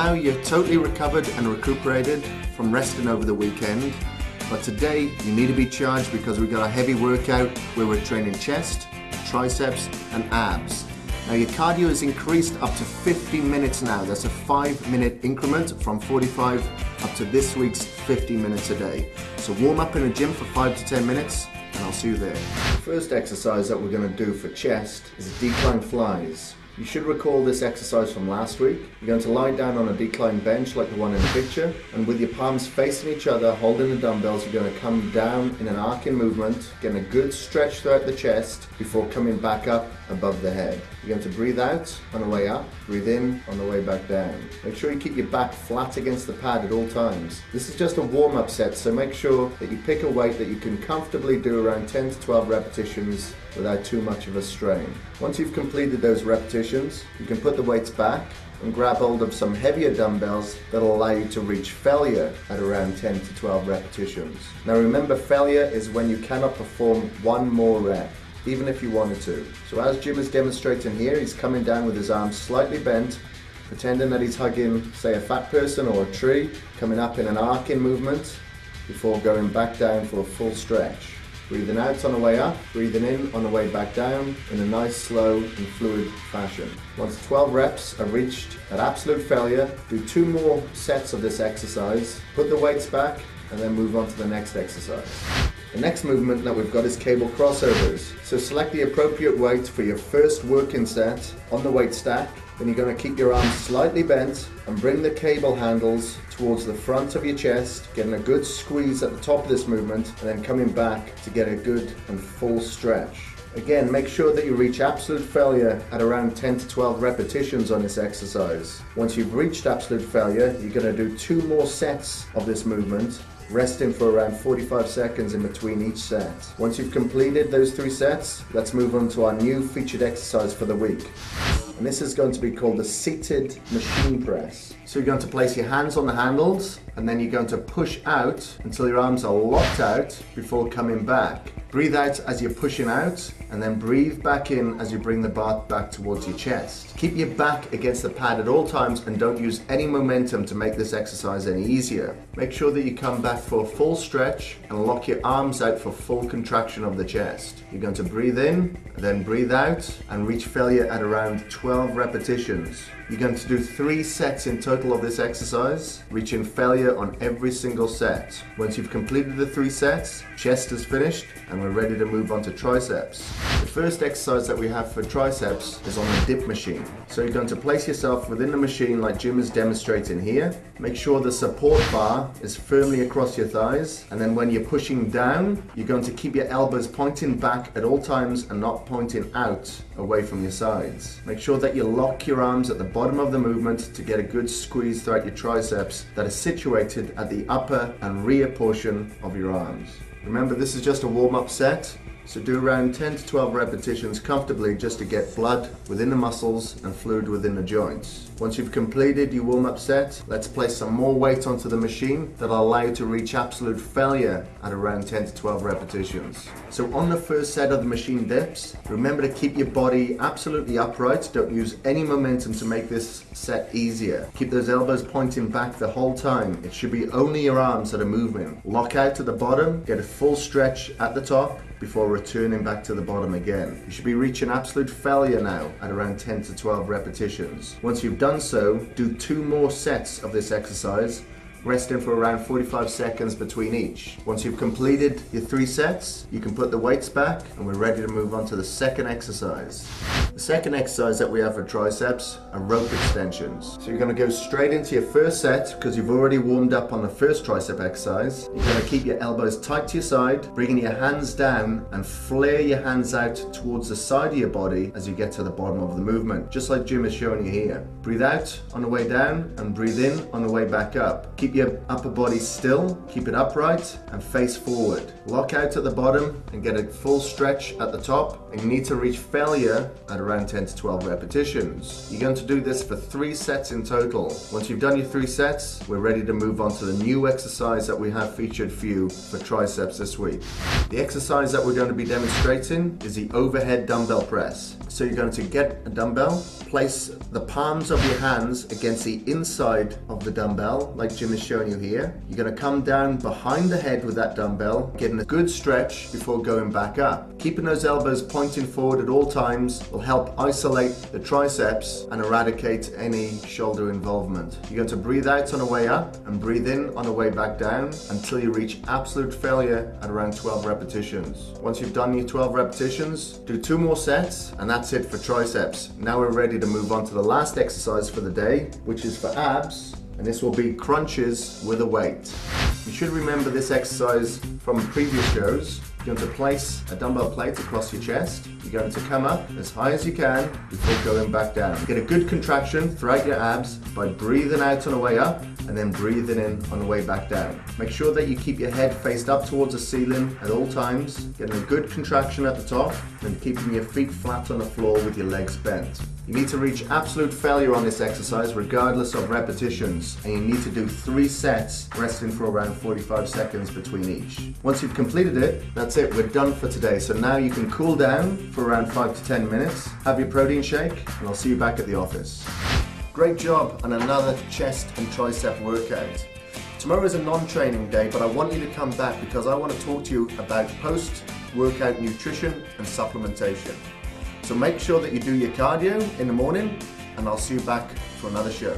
now you're totally recovered and recuperated from resting over the weekend. But today you need to be charged because we've got a heavy workout where we're training chest, triceps and abs. Now your cardio is increased up to 50 minutes now. That's a 5-minute increment from 45 up to this week's 50 minutes a day. So warm up in a gym for 5 to 10 minutes and I'll see you there. The first exercise that we're going to do for chest is decline flies. You should recall this exercise from last week. You're going to lie down on a decline bench like the one in the picture, and with your palms facing each other, holding the dumbbells, you're going to come down in an arcing movement, getting a good stretch throughout the chest before coming back up above the head. You're going to breathe out on the way up, breathe in on the way back down. Make sure you keep your back flat against the pad at all times. This is just a warm-up set, so make sure that you pick a weight that you can comfortably do around 10 to 12 repetitions without too much of a strain. Once you've completed those repetitions, you can put the weights back and grab hold of some heavier dumbbells that'll allow you to reach failure at around 10 to 12 repetitions. Now remember, failure is when you cannot perform one more rep, even if you wanted to. So as Jim is demonstrating here, he's coming down with his arms slightly bent, pretending that he's hugging, say, a fat person or a tree, coming up in an arcing movement before going back down for a full stretch. Breathing out on the way up, breathing in on the way back down in a nice, slow and fluid fashion. Once 12 reps are reached at absolute failure, do 2 more sets of this exercise, put the weights back and then move on to the next exercise. The next movement that we've got is cable crossovers. So select the appropriate weight for your first working set on the weight stack. Then you're going to keep your arms slightly bent and bring the cable handles towards the front of your chest, getting a good squeeze at the top of this movement and then coming back to get a good and full stretch. Again, make sure that you reach absolute failure at around 10 to 12 repetitions on this exercise. Once you've reached absolute failure, you're going to do 2 more sets of this movement, resting for around 45 seconds in between each set. Once you've completed those 3 sets, let's move on to our new featured exercise for the week. And this is going to be called the seated machine press. So you're going to place your hands on the handles and then you're going to push out until your arms are locked out before coming back. Breathe out as you're pushing out and then breathe back in as you bring the bar back towards your chest. Keep your back against the pad at all times and don't use any momentum to make this exercise any easier. Make sure that you come back for a full stretch and lock your arms out for full contraction of the chest. You're going to breathe in, then breathe out and reach failure at around 12 repetitions. You're going to do 3 sets in total of this exercise, reaching failure on every single set. Once you've completed the 3 sets, chest is finished and we're ready to move on to triceps. The first exercise that we have for triceps is on the dip machine. So you're going to place yourself within the machine like Jim is demonstrating here. Make sure the support bar is firmly across your thighs, and then when you're pushing down, you're going to keep your elbows pointing back at all times and not pointing out away from your sides. Make sure that you lock your arms at the bottom of the movement to get a good squeeze throughout your triceps that is situated at the upper and rear portion of your arms. Remember, this is just a warm-up set, so do around 10 to 12 repetitions comfortably just to get blood within the muscles and fluid within the joints. Once you've completed your warm-up set, let's place some more weight onto the machine that'll allow you to reach absolute failure at around 10 to 12 repetitions. So on the first set of the machine dips, remember to keep your body absolutely upright. Don't use any momentum to make this set easier. Keep those elbows pointing back the whole time. It should be only your arms that are moving. Lock out to the bottom, get a full stretch at the top before returning back to the bottom again. You should be reaching absolute failure now at around 10 to 12 repetitions. Once you've done so, do 2 more sets of this exercise, resting for around 45 seconds between each. Once you've completed your 3 sets, you can put the weights back and we're ready to move on to the second exercise. The second exercise that we have for triceps are rope extensions. So you're going to go straight into your first set because you've already warmed up on the first tricep exercise. You're going to keep your elbows tight to your side, bringing your hands down and flare your hands out towards the side of your body as you get to the bottom of the movement, just like Jim is showing you here. Breathe out on the way down and breathe in on the way back up. Keep your upper body still, keep it upright and face forward. Lock out at the bottom and get a full stretch at the top, and you need to reach failure at around 10 to 12 repetitions. You're going to do this for 3 sets in total. Once you've done your 3 sets, we're ready to move on to the new exercise that we have featured for you for triceps this week. The exercise that we're going to be demonstrating is the overhead dumbbell press. So you're going to get a dumbbell, place the palms of your hands against the inside of the dumbbell, like Jim is showing you here. You're going to come down behind the head with that dumbbell, getting a good stretch before going back up. Keeping those elbows pointing forward at all times will help isolate the triceps and eradicate any shoulder involvement. You're going to breathe out on the way up and breathe in on the way back down until you reach absolute failure at around 12 repetitions. Once you've done your 12 repetitions, do 2 more sets, and that's it for triceps. Now we're ready to move on to the last exercise for the day, which is for abs, and this will be crunches with a weight. You should remember this exercise from previous shows. You're going to place a dumbbell plate across your chest. You're going to come up as high as you can before going back down. Get a good contraction throughout your abs by breathing out on the way up and then breathing in on the way back down. Make sure that you keep your head faced up towards the ceiling at all times, getting a good contraction at the top and keeping your feet flat on the floor with your legs bent. You need to reach absolute failure on this exercise regardless of repetitions, and you need to do 3 sets, resting for around 45 seconds between each. Once you've completed it, that's it, we're done for today. So now you can cool down for around 5 to 10 minutes, have your protein shake, and I'll see you back at the office. Great job on another chest and tricep workout. Tomorrow is a non-training day, but I want you to come back because I want to talk to you about post-workout nutrition and supplementation. So make sure that you do your cardio in the morning, and I'll see you back for another show.